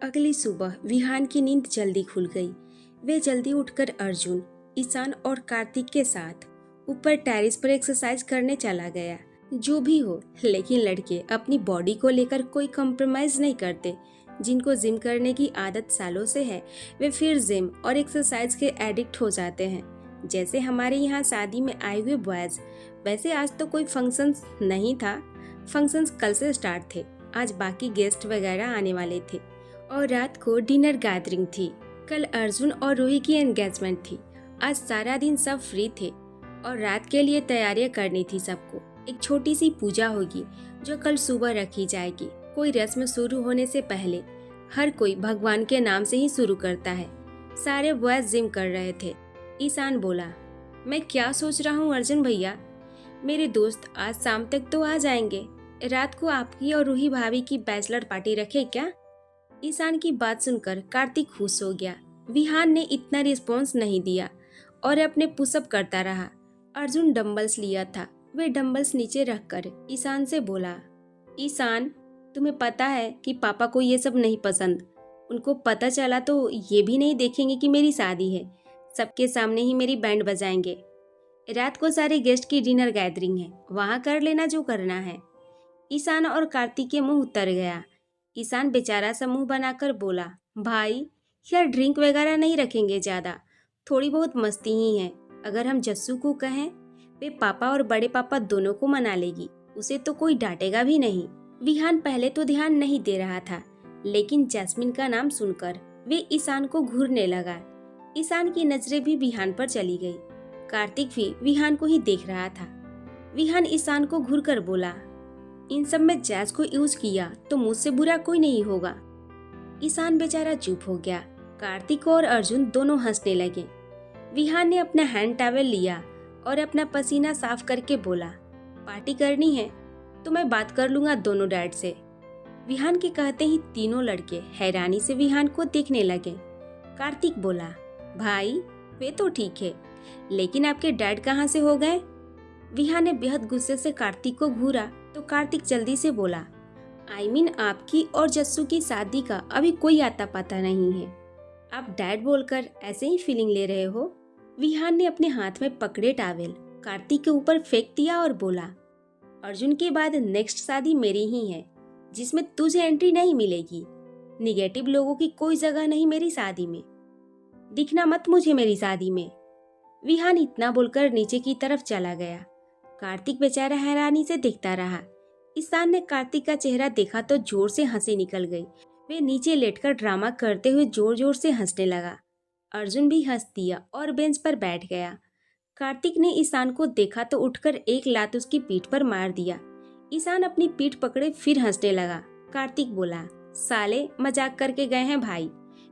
अगली सुबह विहान की नींद जल्दी खुल गई। वे जल्दी उठकर अर्जुन, ईशान और कार्तिक के साथ ऊपर टेरेस पर एक्सरसाइज करने चला गया। जो भी हो, लेकिन लड़के अपनी बॉडी को लेकर कोई कॉम्प्रोमाइज नहीं करते। जिनको जिम करने की आदत सालों से है, वे फिर जिम और एक्सरसाइज के एडिक्ट हो जाते हैं। जैसे हमारे यहाँ शादी में आए हुए बॉयज। वैसे आज तो कोई फंक्शंस नहीं था, फंक्शंस कल से स्टार्ट थे। आज बाकी गेस्ट वगैरह आने वाले थे और रात को डिनर गैदरिंग थी। कल अर्जुन और रूही की एंगेजमेंट थी। आज सारा दिन सब फ्री थे और रात के लिए तैयारियां करनी थी सबको। एक छोटी सी पूजा होगी जो कल सुबह रखी जाएगी। कोई रस्म शुरू होने से पहले हर कोई भगवान के नाम से ही शुरू करता है। सारे बॉयज जिम कर रहे थे। ईशान बोला, मैं क्या सोच रहा हूँ अर्जुन भैया, मेरे दोस्त आज शाम तक तो आ जाएंगे। रात को आपकी और रूही भाभी की बैचलर पार्टी रखे क्या? ईशान की बात सुनकर कार्तिक खुश हो गया। विहान ने इतना रिस्पॉन्स नहीं दिया और अपने पुशअप करता रहा। अर्जुन डंबल्स लिया था। वे डंबल्स नीचे रखकर ईशान से बोला, ईशान, तुम्हें पता है कि पापा को ये सब नहीं पसंद। उनको पता चला तो ये भी नहीं देखेंगे कि मेरी शादी है। सबके सामने ही मेरी बैंड बजाएंगे। रात को सारे गेस्ट की डिनर गैदरिंग है, वहाँ कर लेना जो करना है। ईशान और कार्तिक के मुंह उतर गया। ईशान बेचारा सा मुंह बनाकर बोला, भाई यार ड्रिंक वगैरह नहीं रखेंगे ज़्यादा, थोड़ी बहुत मस्ती ही है। अगर हम जस्सू को कहें, वे पापा और बड़े पापा दोनों को मना लेगी, उसे तो कोई डांटेगा भी नहीं। विहान पहले तो ध्यान नहीं दे रहा था, लेकिन जैस्मिन का नाम सुनकर वे ईशान को घूरने लगा। ईशान की नजरें भी विहान पर चली गई। कार्तिक भी विहान को ही देख रहा था। विहान ईशान को घूर कर बोला, इन सब में जैज को यूज किया तो मुझसे बुरा कोई नहीं होगा। ईशान बेचारा चुप हो गया। कार्तिक और अर्जुन दोनों हंसने लगे। विहान ने अपना हैंड टॉवेल लिया और अपना पसीना साफ करके बोला, पार्टी करनी है तो मैं बात कर लूंगा दोनों डैड से। विहान के कहते ही तीनों लड़के हैरानी से विहान को देखने लगे। कार्तिक बोला, भाई वे तो ठीक है, लेकिन आपके डैड कहाँ से हो गए? विहान ने बेहद गुस्से से कार्तिक को घूरा तो कार्तिक जल्दी से बोला, I mean, आपकी और जस्सू की शादी का अभी कोई आता पता नहीं है। आप डैड बोलकर ऐसे ही फीलिंग ले रहे हो? विहान ने अपने हाथ में पकड़े टॉवेल कार्तिक के ऊपर फेंक दिया और बोला, अर्जुन के बाद नेक्स्ट शादी मेरी ही है, जिसमें तुझे एंट्री नहीं मिलेगी। निगेटिव लोगों की कोई जगह नहीं मेरी शादी में। दिखना मत मुझे मेरी शादी में। विहान इतना बोलकर नीचे की तरफ चला गया। कार्तिक बेचारा हैरानी से देखता रहा। ईशान ने कार्तिक का चेहरा देखा तो जोर से हंसी निकल गई। वे नीचे लेटकर ड्रामा करते हुए जोर जोर से हंसने लगा। अर्जुन भी हंस दिया और बेंच पर बैठ गया। कार्तिक ने ईशान को देखा तो उठकर एक लात उसकी पीठ पर मार दिया। ईशान अपनी पीठ पकड़े फिर हंसने लगा। कार्तिक बोला, साले मजाक करके गए हैं भाई,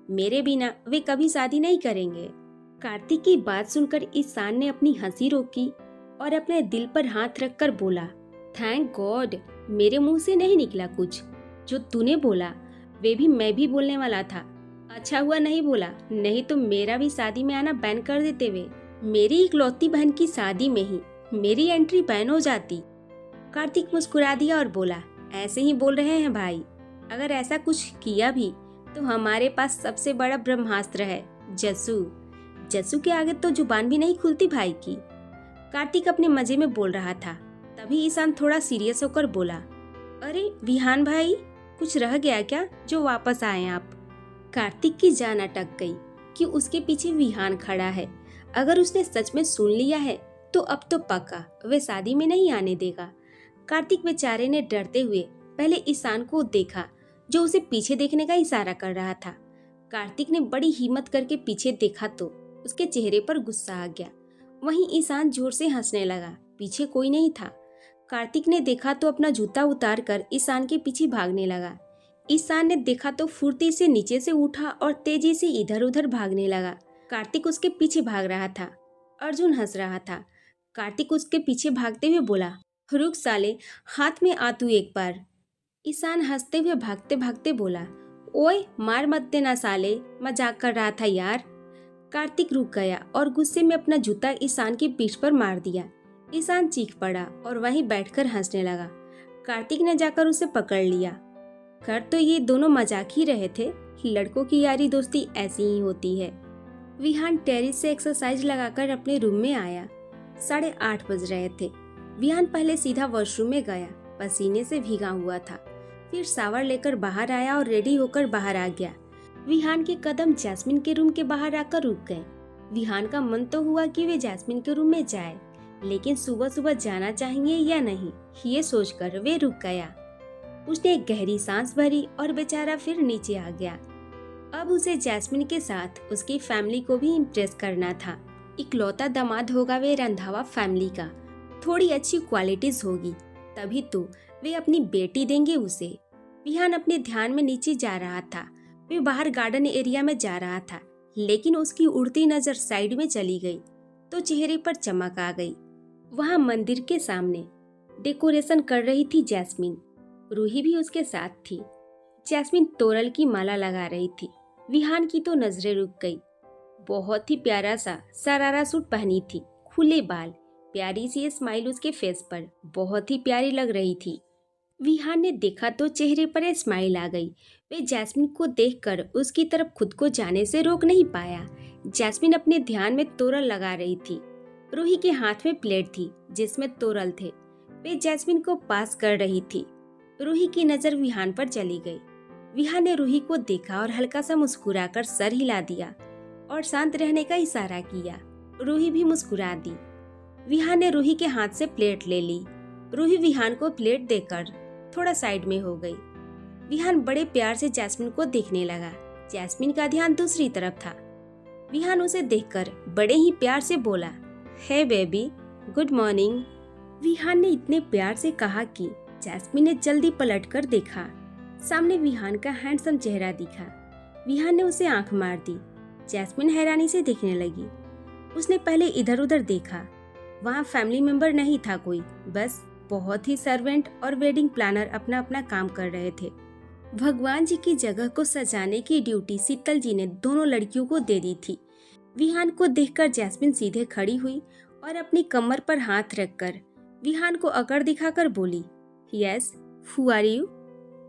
मेरे बिना वे कभी शादी नहीं करेंगे। कार्तिक की बात सुनकर ईशान ने अपनी हंसी रोकी और अपने दिल पर हाथ रखकर बोला, थैंक गॉड, मेरे मुंह से नहीं निकला कुछ। जो तूने बोला वे भी मैं भी बोलने वाला था। अच्छा हुआ नहीं बोला, नहीं तो मेरा भी शादी में आना बैन कर देते वे। मेरी इकलौती बहन की शादी में ही मेरी एंट्री बैन हो जाती। कार्तिक मुस्कुरा दिया और बोला, ऐसे ही बोल रहे हैं भाई, अगर ऐसा कुछ किया भी तो हमारे पास सबसे बड़ा ब्रह्मास्त्र है, जस्सू। जस्सू के आगे तो जुबान भी नहीं खुलती भाई की। कार्तिक अपने मजे में बोल रहा था। तभी ईशान थोड़ा सीरियस होकर बोला, अरे विहान भाई, कुछ रह गया क्या जो वापस आए आप? कार्तिक की जान अटक गई कि उसके पीछे विहान खड़ा है। अगर उसने सच में सुन लिया है तो अब तो पक्का वे शादी में नहीं आने देगा। कार्तिक बेचारे ने डरते हुए पहले ईशान को देखा, जो उसे पीछे देखने का इशारा कर रहा था। कार्तिक ने बड़ी हिम्मत करके पीछे देखा तो उसके चेहरे पर गुस्सा आ गया। वहीं ईशान जोर से हंसने लगा। पीछे कोई नहीं था। कार्तिक ने देखा तो अपना जूता उतार कर ईशान के पीछे भागने लगा। ईशान ने देखा तो फुर्ती से नीचे से उठा और तेजी से इधर उधर भागने लगा। कार्तिक उसके पीछे भाग रहा था। अर्जुन हंस रहा था। कार्तिक उसके पीछे भागते हुए बोला, रुक साले, हाथ में आ तू एक बार। ईशान हंसते हुए भागते भागते बोला, ओए मार मत देना साले, मजाक कर रहा था यार। कार्तिक रुक गया और गुस्से में अपना जूता ईशान की पीठ पर मार दिया। ईशान चीख पड़ा और वहीं बैठकर हंसने लगा। कार्तिक ने जाकर उसे पकड़ लिया। कर तो ये दोनों मजाक ही रहे थे, लड़कों की यारी दोस्ती ऐसी ही होती है। विहान टेरिस से एक्सरसाइज लगाकर अपने रूम में आया। 8:30 बज रहे थे। विहान पहले सीधा वॉशरूम में गया, पसीने से भीगा हुआ था। फिर शावर लेकर बाहर आया और रेडी होकर बाहर आ गया। विहान के कदम जैस्मिन के रूम के बाहर आकर रुक गए। विहान का मन तो हुआ कि वे जैस्मिन के रूम में जाए, लेकिन सुबह सुबह जाना चाहिए या नहीं, ये सोचकर वे रुक गया। उसने एक गहरी सांस भरी और बेचारा फिर नीचे आ गया। अब उसे जैस्मिन के साथ उसकी फैमिली को भी इम्प्रेस करना था। इकलौता दामाद होगा वे रंधावा फैमिली का, थोड़ी अच्छी क्वालिटीज होगी, तभी तो वे अपनी बेटी देंगे उसे। विहान अपने ध्यान में नीचे जा रहा था। वे बाहर गार्डन एरिया में जा रहा था, लेकिन उसकी उड़ती नजर साइड में चली गई तो चेहरे पर चमक आ गई। वहाँ मंदिर के सामने डेकोरेशन कर रही थी जैस्मिन। रूही भी उसके साथ थी। जैस्मिन तोरल की माला लगा रही थी। विहान की तो नजरें रुक गई। बहुत ही प्यारा सा सरारा सूट पहनी थी, खुले बाल, प्यारी सी स्माइल उसके फेस पर, बहुत ही प्यारी लग रही थी। विहान ने देखा तो चेहरे पर एक स्माइल आ गई। वे जैस्मिन को देखकर उसकी तरफ खुद को जाने से रोक नहीं पाया। जैस्मिन अपने ध्यान में तोरल लगा रही थी। रूही के हाथ में प्लेट थी जिसमें तोरल थे। वे जैस्मिन को पास कर रही थी। रूही की नजर विहान पर चली गई। विहान ने रूही को देखा और हल्का सा मुस्कुराकर सर हिला दिया और शांत रहने का इशारा किया। रूही भी मुस्कुरा दी। विहान ने रूही के हाथ से प्लेट ले ली। रूही विहान को प्लेट देकर थोड़ा साइड में हो गई। विहान बड़े प्यार से जैस्मिन को देखने लगा। जैस्मिन का ध्यान दूसरी तरफ था। विहान उसे देखकर बड़े ही प्यार से बोला, हे बेबी, गुड मॉर्निंग। विहान ने इतने प्यार से कहा कि जैस्मिन ने जल्दी पलटकर देखा। सामने विहान का हैंडसम चेहरा दिखा। विहान ने उसे आंख मार दी। जैस्मिन हैरानी से देखने लगी। उसने पहले इधर उधर देखा। वहाँ फैमिली मेंबर नहीं था कोई, बस बहुत ही सर्वेंट और वेडिंग प्लानर अपना अपना काम कर रहे थे। भगवान जी की जगह को सजाने की ड्यूटी शीतल जी ने दोनों लड़कियों को दे दी थी। विहान को देखकर जैस्मिन सीधे खड़ी हुई और अपनी कमर पर हाथ रखकर विहान को अकड़ दिखाकर बोली, yes, who are you?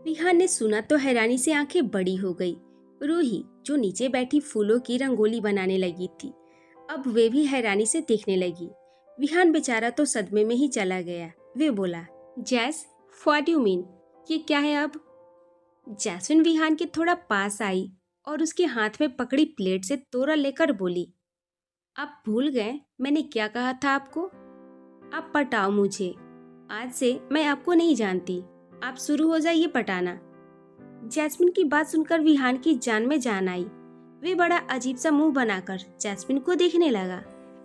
Vihaan ने सुना तो हैरानी से आंखें बड़ी हो गई। रूही जो नीचे बैठी फूलों की रंगोली बनाने लगी थी, अब वे भी हैरानी से देखने लगी। विहान बेचारा तो सदमे में ही चला गया। वे बोला, जैस, व्हाट यू मीन? ये क्या है अब? जैस्मिन विहान के थोड़ा पास आई और उसके हाथ में पकड़ी प्लेट से तोरल लेकर बोली, आप भूल गए मैंने क्या कहा था आपको? आप पटाओ मुझे। आज से मैं आपको नहीं जानती। आप शुरू हो जाइए पटाना। जैस्मिन की बात सुनकर विहान की जान में जान आई। वे बड़ा अजीब सा मुंह बनाकर जैस्मिन को देखने लगा।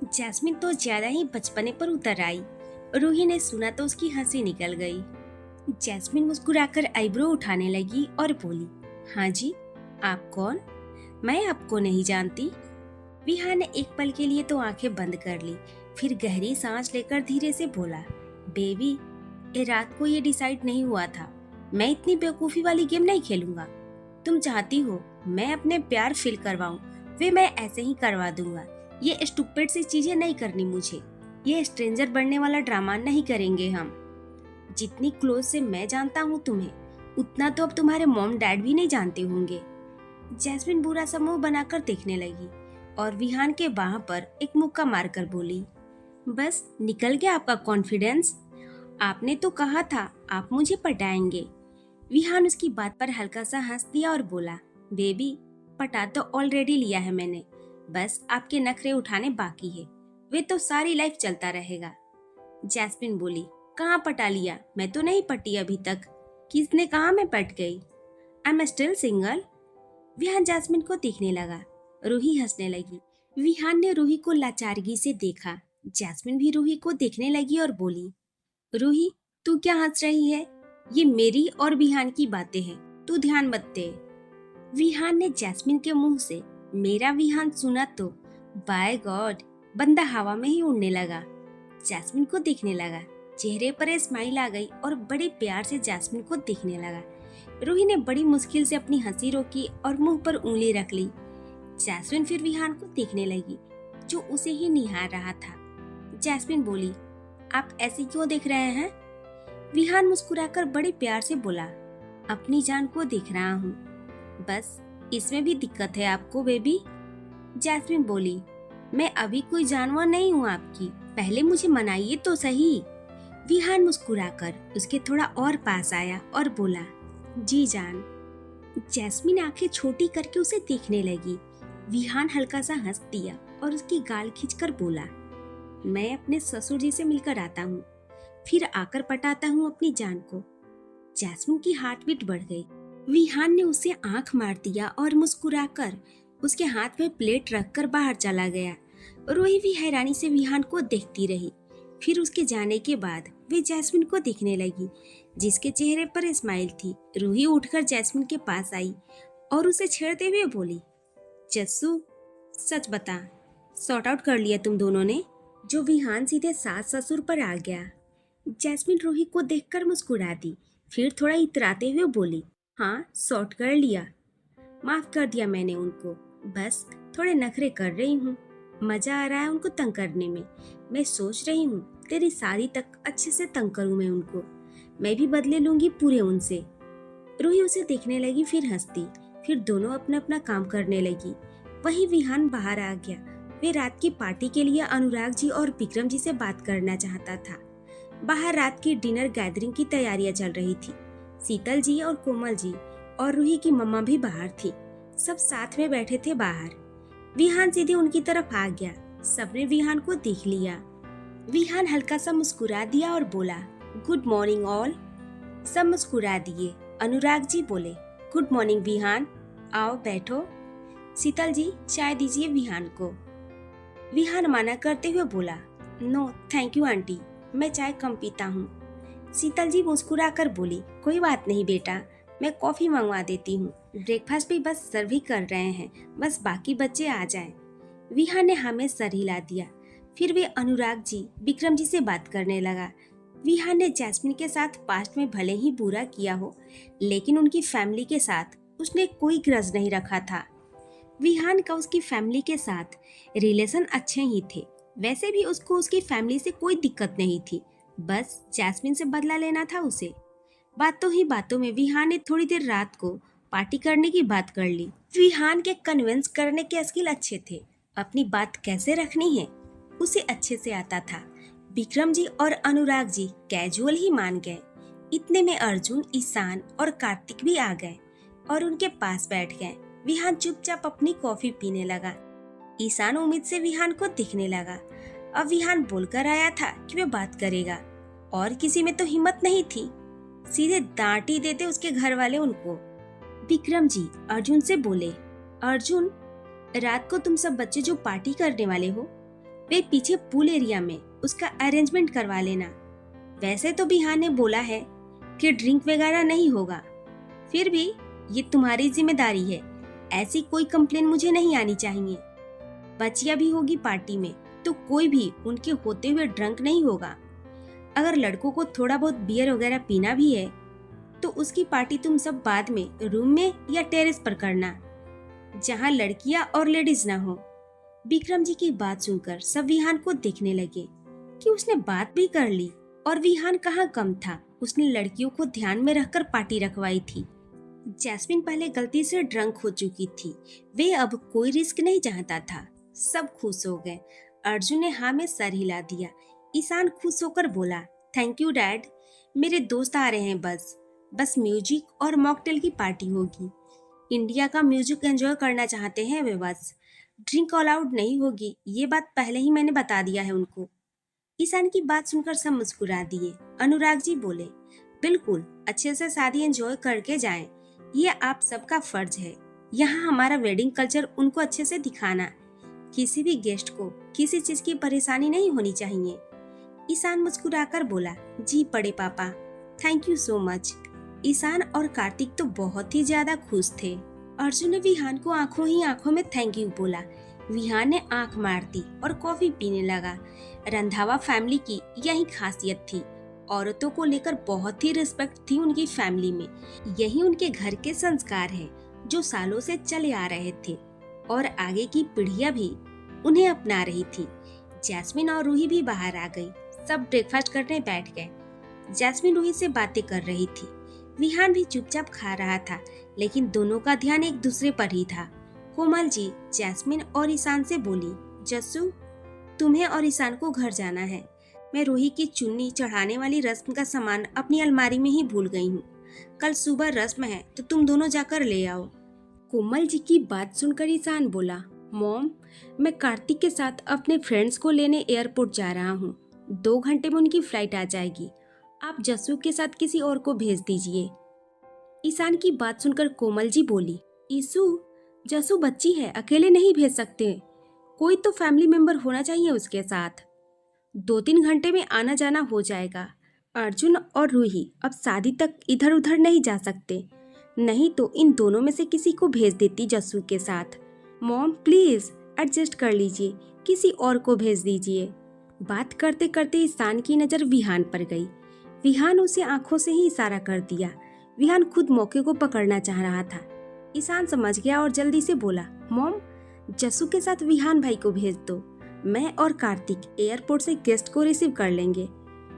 जैस्मिन तो ज्यादा ही बचपने पर उतर आई। रूही ने सुना तो उसकी हंसी निकल गई। जैस्मिन मुस्कुराकर आईब्रो उठाने लगी और बोली, हाँ जी, आप कौन? मैं आपको नहीं जानती। विहान ने एक पल के लिए तो आंखें बंद कर ली, फिर गहरी सांस लेकर धीरे से बोला, बेबी, रात को ये डिसाइड नहीं हुआ था। मैं इतनी बेवकूफी वाली गेम नहीं खेलूंगा। तुम चाहती हो मैं अपने प्यार फील करवाऊं, वे मैं ऐसे ही करवा दूंगा। ये स्टूपिड सी चीजें नहीं करनी मुझे। ये स्ट्रेंजर बनने वाला ड्रामा नहीं करेंगे हम। जितनी क्लोज से मैं जानता हूँ तुम्हें, उतना तो अब तुम्हारे मॉम डैड भी नहीं जानते होंगे। जैस्मिन बुरा सा मुंह बनाकर देखने लगी और विहान के बाह पर एक मुक्का मारकर बोली, बस निकल गया आपका कॉन्फिडेंस। आपने तो कहा था आप मुझे पटाएंगे। विहान उसकी बात पर हल्का सा हंस दिया और बोला, बेबी, पटा तो ऑलरेडी लिया है मैंने, बस आपके नखरे उठाने बाकी है। वे तो सारी लाइफ चलता रहेगा। जैस्मिन बोली, कहाँ पटा लिया? मैं तो नहीं पटी अभी तक। किसने कहा मैं पट गई? I am still single. Vihaan Jasmine को देखने लगा। रूही हंसने लगी। विहान ने रूही को लाचारगी से देखा। जैस्मिन भी रूही को देखने लगी और बोली, रूही, तू क्या हंस रही है? ये मेरी और विहान की बातें हैं, तू ध्यान मत दे। विहान ने जैस्मिन के मुंह से मेरा विहान सुना तो बाय गॉड, बंदा हवा में ही उड़ने लगा। जैस्मिन को देखने लगा। चेहरे पर स्माइल आ गई और बड़े प्यार से जैस्मिन को देखने लगा। रूही ने बड़ी मुश्किल से अपनी हंसी रोकी और मुंह पर उंगली रख ली। जैस्मिन फिर विहान को देखने लगी जो उसे ही निहार रहा था। जैस्मिन बोली, आप ऐसे क्यों देख रहे हैं? विहान मुस्कुराकर बड़े प्यार से बोला, अपनी जान को देख रहा हूँ। बस इसमें भी दिक्कत है आपको बेबी? जैस्मिन बोली, मैं अभी कोई जानवर नहीं हूँ आपकी, पहले मुझे मनाइए तो सही। विहान मुस्कुराकर उसके थोड़ा और पास आया और बोला, जी जान। जैस्मिन आंखें छोटी करके उसे देखने लगी। विहान हल्का सा हंस दिया और उसकी गाल खींचकर बोला, मैं अपने ससुर जी से मिलकर आता हूँ, फिर आकर पटाता हूँ अपनी जान को। जैस्मिन की हार्ट बीट बढ़ गई। विहान ने उसे आंख मार दिया और मुस्कुराकर उसके हाथ में प्लेट रखकर बाहर चला गया। रूही भी हैरानी से विहान को देखती रही। फिर उसके जाने के बाद वे जैस्मिन को देखने लगी, जिसके चेहरे पर स्माइल थी। रूही उठकर जैस्मिन के पास आई और उसे छेड़ते हुए बोली, जस्सू सच बता, सॉर्ट आउट कर लिया तुम दोनों ने? जो विहान सीधे सास ससुर पर आ गया। जैस्मिन रूही को देखकर मुस्कुरा दी, फिर थोड़ा इतराते हुए बोली, हाँ सॉर्ट कर लिया, माफ कर दिया मैंने उनको, बस थोड़े नखरे कर रही हूँ, मजा आ रहा है उनको तंग करने में। मैं सोच रही हूँ तेरी शादी तक अच्छे से तंग करूँ मैं उनको, मैं भी बदले लूंगी पूरे उनसे। रूही उसे देखने लगी, फिर हंसती, फिर दोनों अपना अपना काम करने लगी। वही विहान बाहर आ गया। वे रात की पार्टी के लिए अनुराग जी और विक्रम जी से बात करना चाहता था। बाहर रात की डिनर गैदरिंग की तैयारियां चल रही थी। शीतल जी और कोमल जी और रूही की मम्मा भी बाहर थी। सब साथ में बैठे थे बाहर। विहान सीधे उनकी तरफ आ गया। सबने विहान को देख लिया। विहान हल्का सा मुस्कुरा दिया और बोला, गुड मॉर्निंग ऑल। सब मुस्कुरा दिए। अनुराग जी बोले, गुड मॉर्निंग विहान, आओ बैठो। शीतल जी चाय दीजिए विहान को। विहान मना करते हुए बोला, नो थैंक यू आंटी, मैं चाय कम पीता हूँ। शीतल जी मुस्कुराकर बोली, कोई बात नहीं बेटा, मैं कॉफी मंगवा देती हूँ, ब्रेकफास्ट भी बस सर्व ही कर रहे हैं, बस बाकी बच्चे आ जाएं। विहान ने हाँ में सर हिला दिया। फिर वे अनुराग जी विक्रम जी से बात करने लगा। विहान ने जैस्मिन के साथ पास्ट में भले ही बुरा किया हो, लेकिन उनकी फैमिली के साथ उसने कोई ग्रज नहीं रखा था। विहान का उसकी फैमिली के साथ रिलेशन अच्छे ही थे। वैसे भी उसको उसकी फैमिली से कोई दिक्कत नहीं थी, बस जैस्मिन से बदला लेना था उसे। बातों ही बातों में विहान ने थोड़ी देर रात को पार्टी करने की बात कर ली। विहान के कन्विंस करने के स्किल अच्छे थे। अपनी बात कैसे रखनी है उसे अच्छे से आता था। विक्रम जी और अनुराग जी कैजुअल ही मान गए। इतने में अर्जुन, ईशान और कार्तिक भी आ गए और उनके पास बैठ गए। विहान चुपचाप अपनी कॉफी पीने लगा। ईशान उम्मीद से विहान को दिखने लगा। अब विहान बोलकर आया था कि वह बात करेगा, और किसी में तो हिम्मत नहीं थी। सीधे डांट ही देते उसके घर वाले उनको। विक्रम जी अर्जुन से बोले, अर्जुन रात को तुम सब बच्चे जो पार्टी करने वाले हो, वे पीछे पूल एरिया में उसका अरेंजमेंट करवा लेना। वैसे तो विहान ने बोला है कि ड्रिंक वगैरह नहीं होगा, फिर भी ये तुम्हारी जिम्मेदारी है। ऐसी कोई कंप्लेन मुझे नहीं आनी चाहिए। बच्चियां भी होगी पार्टी में तो कोई भी उनके होते हुए ड्रंक नहीं होगा। अगर लड़कों को थोड़ा बहुत बियर वगैरह पीना भी है तो उसकी पार्टी तुम सब बाद में रूम में या टेरेस पर करना, जहां लड़कियां और लेडीज ना हो। विक्रम जी की बात सुनकर सब विहान को देखने लगे कि उसने बात भी कर ली, और विहान कहाँ कम था। उसने लड़कियों को ध्यान में रखकर पार्टी रखवाई थी। जैस्मिन पहले गलती से ड्रंक हो चुकी थी। वे अब कोई रिस्क नहीं चाहता था। सब खुश हो गए। अर्जुन ने हाँ में सर हिला दिया। ईशान खुश होकर बोला, थैंक यू डैड, मेरे दोस्त आ रहे हैं, बस म्यूजिक और मॉकटेल की पार्टी होगी। इंडिया का म्यूजिक एंजॉय करना चाहते हैं वे, बस ड्रिंक अलाउड नहीं होगी, ये बात पहले ही मैंने बता दिया है उनको। ईशान की बात सुनकर सब मुस्कुरा दिए। अनुराग जी बोले, बिल्कुल अच्छे से शादी एंजॉय करके जाएं, ये आप सबका फर्ज है। यहाँ हमारा वेडिंग कल्चर उनको अच्छे से दिखाना। किसी भी गेस्ट को किसी चीज की परेशानी नहीं होनी चाहिए। ईशान मुस्कुराकर बोला, जी बड़े पापा, thank you so much. Ishaan और कार्तिक तो बहुत ही ज्यादा खुश थे। अर्जुन ने विहान को आंखों ही आंखों में थैंक यू बोला। विहान ने आंख मार दी और कॉफी पीने लगा। रंधावा फैमिली की यही खासियत थी। औरतों को लेकर बहुत ही रिस्पेक्ट थी उनकी फैमिली में। यही उनके घर के संस्कार हैं जो सालों से चले आ रहे थे, और आगे की पीढ़ियां भी उन्हें अपना रही थी। जैस्मिन और रूही भी बाहर आ गई। सब ब्रेकफास्ट करने बैठ गए। जैस्मिन रूही से बातें कर रही थी। विहान भी चुपचाप खा रहा था, लेकिन दोनों का ध्यान एक दूसरे पर ही था। कोमल जी जैस्मिन और ईशान से बोली, जस्सू, तुम्हें और ईशान को घर जाना है। मैं रूही की चुन्नी चढ़ाने वाली रस्म का सामान अपनी अलमारी में ही भूल गई हूँ। कल सुबह रस्म है तो तुम दोनों जाकर ले आओ। कोमल जी की बात सुनकर ईशान बोला, मॉम, मैं कार्तिक के साथ अपने फ्रेंड्स को लेने एयरपोर्ट जा रहा हूँ। 2 घंटे में उनकी फ्लाइट आ जाएगी। आप जस्सू के साथ किसी और को भेज दीजिए। ईशान की बात सुनकर कोमल जी बोली, ईशु, जस्सू बच्ची है, अकेले नहीं भेज सकते। कोई तो फैमिली मेंबर होना चाहिए उसके साथ। 2-3 घंटे में आना जाना हो जाएगा। अर्जुन और रूही अब शादी तक इधर उधर नहीं जा सकते, नहीं तो इन दोनों में से किसी को भेज देती जस्सू के साथ। मॉम प्लीज एडजस्ट कर लीजिए, किसी और को भेज दीजिए। बात करते करते ईशान की नज़र विहान पर गई। विहान उसे आंखों से ही इशारा कर दिया। विहान खुद मौके को पकड़ना चाह रहा था। ईशान समझ गया और जल्दी से बोला, मॉम, जस्सू के साथ विहान भाई को भेज दो। मैं और कार्तिक एयरपोर्ट से गेस्ट को रिसीव कर लेंगे।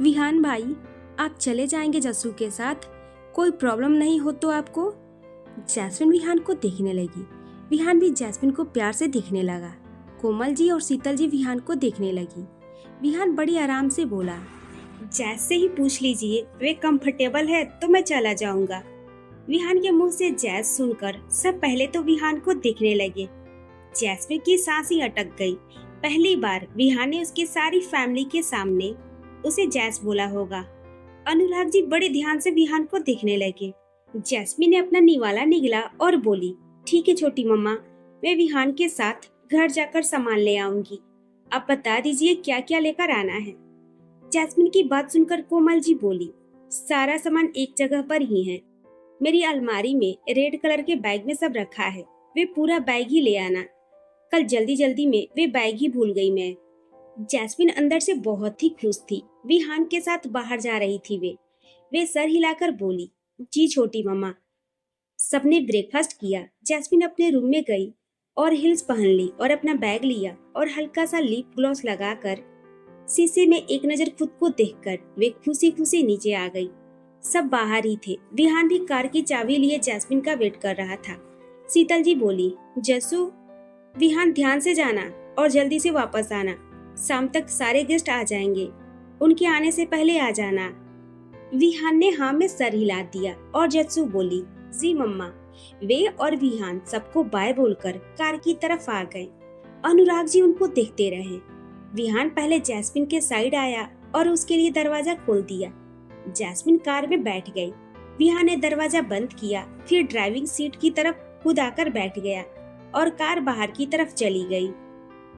विहान भाई, आप चले जाएंगे जस्सू के साथ? कोई प्रॉब्लम नहीं हो तो आपको? जैस्मिन विहान को देखने लगी। विहान भी जैस्मिन को प्यार से देखने लगा। कोमल जी और शीतल जी विहान को देखने लगी। विहान बड़ी आराम से बोला, जैस से ही पूछ लीजिए, वे कंफर्टेबल है तो मैं चला जाऊंगा। विहान के मुंह से जैस सुनकर सब पहले तो विहान को देखने लगे। जैस्मिन की सांस ही अटक गई। पहली बार विहान ने उसकी सारी फैमिली के सामने उसे जैस बोला होगा। अनुराग जी बड़े ध्यान से विहान को देखने लगे। जैस्मिन ने अपना निवाला निगला और बोली, ठीक है छोटी मम्मा, मैं विहान के साथ घर जाकर सामान ले आऊंगी। आप बता दीजिए क्या क्या लेकर आना है। जैस्मिन की बात सुनकर कोमल जी बोली, सारा सामान एक जगह पर ही है। मेरी अलमारी में रेड कलर के बैग में सब रखा है, वे पूरा बैग ही ले आना। कल जल्दी जल्दी में वे बैग ही भूल गई मैं। जैस्मिन अंदर से बहुत ही खुश थी। विहान के साथ बाहर जा रही थी वे सर हिलाकर बोली, जी छोटी मम्मा। सबने ब्रेकफास्ट किया। जैस्मिन अपने रूम में गई और हिल्स पहन ली और अपना बैग लिया और हल्का सा लिप ग्लॉस लगाकर शीशे में एक नजर खुद को देखकर वे खुशी खुशी नीचे आ गई। सब बाहर ही थे। विहान भी कार की चाबी लिए जैस्मिन का वेट कर रहा था। शीतल जी बोली, जस्सू, विहान ध्यान से जाना और जल्दी से वापस आना। शाम तक सारे गेस्ट आ जाएंगे, उनके आने से पहले आ जाना। विहान ने हाँ में सर हिला दिया और जस्सू बोली, जी मम्मा। वे और विहान सबको बाय बोलकर कार की तरफ आ गए। अनुराग जी उनको देखते रहे। विहान पहले जैस्मिन के साइड आया और उसके लिए दरवाजा खोल दिया। जैस्मिन कार में बैठ गई। विहान ने दरवाजा बंद किया, फिर ड्राइविंग सीट की तरफ खुद आकर बैठ गया और कार बाहर की तरफ चली गई।